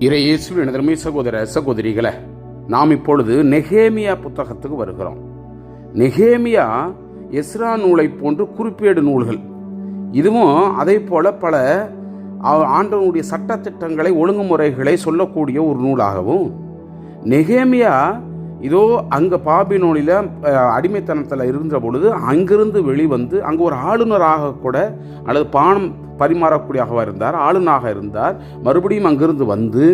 இயேசுவின் அருமை சகோதர சகோதரிகளே, நாம் இப்பொழுது நெகேமியா புத்தகத்துக்கு வருகிறோம். நெகேமியா எஸ்ரா நூலை போன்று குறிப்பேடு நூல்கள். இதுவும் அதே போல பல ஆண்டவனுடைய சட்டத்திட்டங்களை ஒழுங்குமுறைகளை சொல்லக்கூடிய ஒரு நூலாகவும், நெகேமியா இதோ அங்கே பாபிலோனில் அடிமைத்தனத்தில் இருந்த பொழுது அங்கிருந்து வெளிவந்து அங்கே ஒரு ஆளுநராக கூட அல்லது பானம் பரிமாறக்கூடியதாக இருந்தார், ஆளுநராக இருந்தார். மறுபடியும் அங்கிருந்து வந்து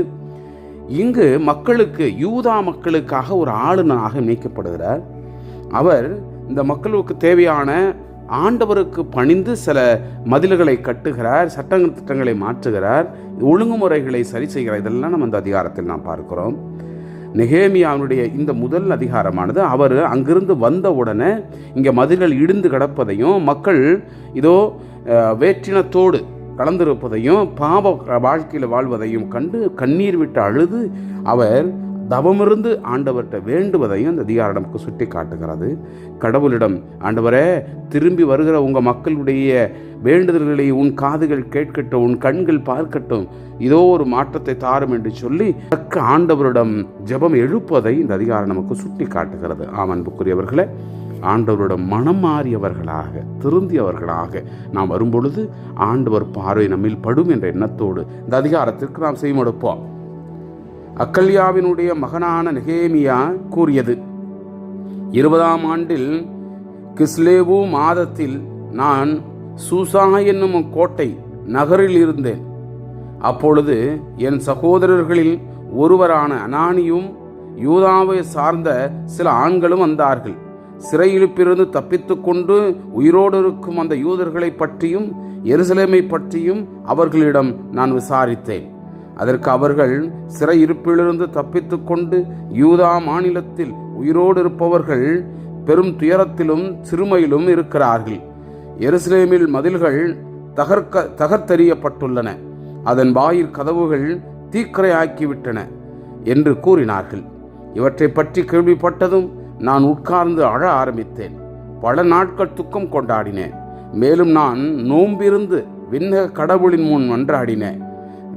இங்கு மக்களுக்கு, யூதா மக்களுக்காக ஒரு ஆளுநராக நியமிக்கப்படுகிறார். அவர் இந்த மக்களுக்கு தேவையான ஆண்டவருக்கு பணிந்து சில மதில்களை கட்டுகிறார், சட்ட திட்டங்களை மாற்றுகிறார், ஒழுங்குமுறைகளை சரி செய்கிறார். இதெல்லாம் நம்ம இந்த அதிகாரத்தில் நாம் பார்க்கிறோம். நெகேமியாவுடைய இந்த முதல் அதிகாரமானது அவர் அங்கிருந்து வந்த உடனே இங்கே மதில்கள் இடிந்து கிடப்பதையும், மக்கள் இதோ வேற்றினத்தோடு கலந்திருப்பதையும், பாவ வாழ்க்கையில் வாழ்வதையும் கண்டு கண்ணீர் விட்டு அழுது அவர் தவமிருந்து ஆண்டவர்கிட்ட வேண்டுவதையும் அந்த அதிகாரம் நமக்கு சுட்டி காட்டுகிறது. கடவுளிடம், ஆண்டவரே, திரும்பி வருகிற உங்கள் மக்களுடைய வேண்டுதல்களை உன் காதுகள் கேட்கட்டும், உன் கண்கள் பார்க்கட்டும், இதோ ஒரு மாற்றத்தை தாரும் என்று சொல்லி ஆண்டவரிடம் ஜெபம் எழுப்பதை இந்த அதிகாரம் நமக்கு சுட்டி காட்டுகிறது. அன்புக்குரியவர்களே, ஆண்டவரிடம் மனம் மாறியவர்களாக, திருந்தியவர்களாக நாம் வரும்பொழுது ஆண்டவர் பார்வை நம்மில் படும் என்ற எண்ணத்தோடு இந்த அதிகாரத்திற்கு நாம் செய்மடுப்போம். அக்கல்யாவினுடைய மகனான நெகேமியா கூறியது: 20ஆம் ஆண்டில் கிஸ்லேவு மாதத்தில் நான் சூசா என்னும் கோட்டை நகரில் இருந்தேன். அப்பொழுது என் சகோதரர்களில் ஒருவரான அனானியும் யூதாவை சார்ந்த சில ஆண்களும் வந்தார்கள். சிறையிலிருந்து தப்பித்து கொண்டு உயிரோடு இருக்கும் அந்த யூதர்களை பற்றியும் எருசலேமை பற்றியும் அவர்களிடம் நான் விசாரித்தேன். அதற்கு அவர்கள், சிறையிருப்பிலிருந்து தப்பித்து கொண்டு யூதா மாநிலத்தில் உயிரோடு இருப்பவர்கள் பெரும் துயரத்திலும் சிறுமையிலும் இருக்கிறார்கள். எருசலேமில் மதில்கள் தகர்த்தெறியப்பட்டுள்ளன, அதன் வாயிற் கதவுகள் தீக்கிரையாக்கிவிட்டன என்று கூறினார்கள். இவற்றை பற்றி கேள்விப்பட்டதும் நான் உட்கார்ந்து அழ ஆரம்பித்தேன். பல நாட்கள் துக்கம் கொண்டாடினேன். மேலும் நான் நோம்பிருந்து விண்ணக கடவுளின் முன் மன்றாடினேன்.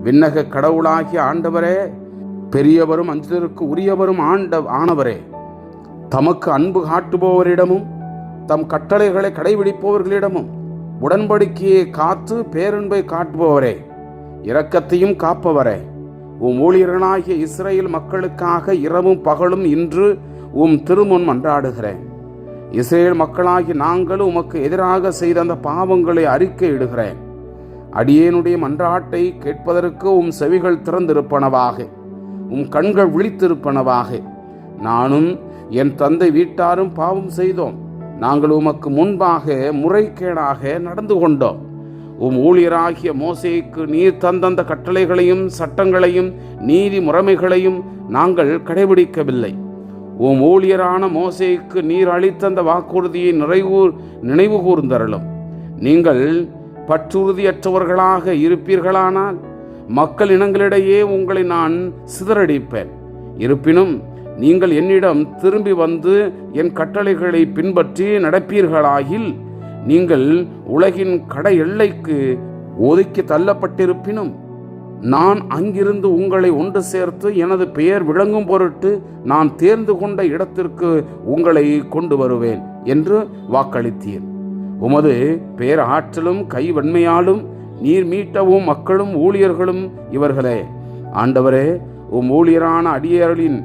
விண்ணக கடவுளாகிய ஆண்டவரே, பெரியவரும் அஞ்சுதற்கு உரியவரும் ஆனவரே, தமக்கு அன்பு காட்டுபவரிடமும் தம் கட்டளைகளை கடைபிடிப்பவர்களிடமும் உடன்படிக்கையை காத்து பேரன்பை காட்டுபவரே, இரக்கத்தையும் காப்பவரே, உம் ஊழியர்களாகிய இஸ்ரேல் மக்களுக்காக இரவும் பகலும் இன்று உம் திருமுன் மன்றாடுகிறேன். இஸ்ரேல் மக்களாகிய நாங்களும் உமக்கு எதிராக செய்த அந்த பாவங்களை அறிக்கையிடுகிறேன். அடியேனுடைய மன்றாட்டை கேட்பதற்கு உம் செவிகள் திறந்திருப்பனவாக, உம் கண்கள் விழித்திருப்பனவாக. நானும் என் தந்தை வீட்டாரும் பாவம் செய்தோம். நாங்கள் உமக்கு முன்பாக முறைகேடாக நடந்து கொண்டோம். உம் ஊழியராகிய மோசேக்கு நீர் தந்தந்த கட்டளைகளையும் சட்டங்களையும் நீதி முறைமைகளையும் நாங்கள் கடைபிடிக்கவில்லை. உம் ஊழியரான மோசேக்கு நீர் அளித்தந்த வாக்குறுதியை நினைவு கூர்ந்தருளும். நீங்கள் பற்றுறுதியற்றவர்களாக இருப்பீர்களானால் மக்கள் இனங்களிடையே உங்களை நான் சிதறடிப்பேன். இருப்பினும் நீங்கள் என்னிடம் திரும்பி வந்து என் கட்டளைகளை பின்பற்றி நடப்பீர்களாகில், நீங்கள் உலகின் கடை எல்லைக்கு ஒதுக்கி தள்ளப்பட்டிருப்பினும் நான் அங்கிருந்து உங்களை ஒன்று சேர்த்து எனது பெயர் விளங்கும் பொருட்டு நான் தேர்ந்து கொண்ட இடத்திற்கு உங்களை கொண்டு வருவேன் என்று வாக்களித்தீர். உமது பேர் ஆற்றலும் கைவன்மையாலும் நீர் மீட்டவும் மக்களும் ஊழியர்களும் இவர்களே. ஆண்டவரே, உம் ஊழியரான அடியர்களின்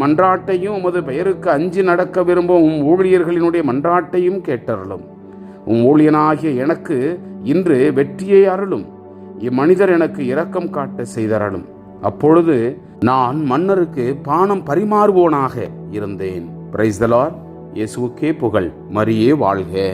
மன்றாட்டையும் உமது பெயருக்கு அஞ்சி நடக்க விரும்பும் உம் ஊழியர்களினுடைய மன்றாட்டையும் கேட்டருளும். உம் ஊழியனாகிய எனக்கு இன்று வெற்றியை அருளும். இம்மனிதர் எனக்கு இரக்கம் காட்ட செய்தருளும். அப்பொழுது நான் மன்னருக்கு பானம் பரிமாறுவோனாக இருந்தேன். Praise the Lord. இயேசுவுக்கே புகழ். மரியே வாழ்க.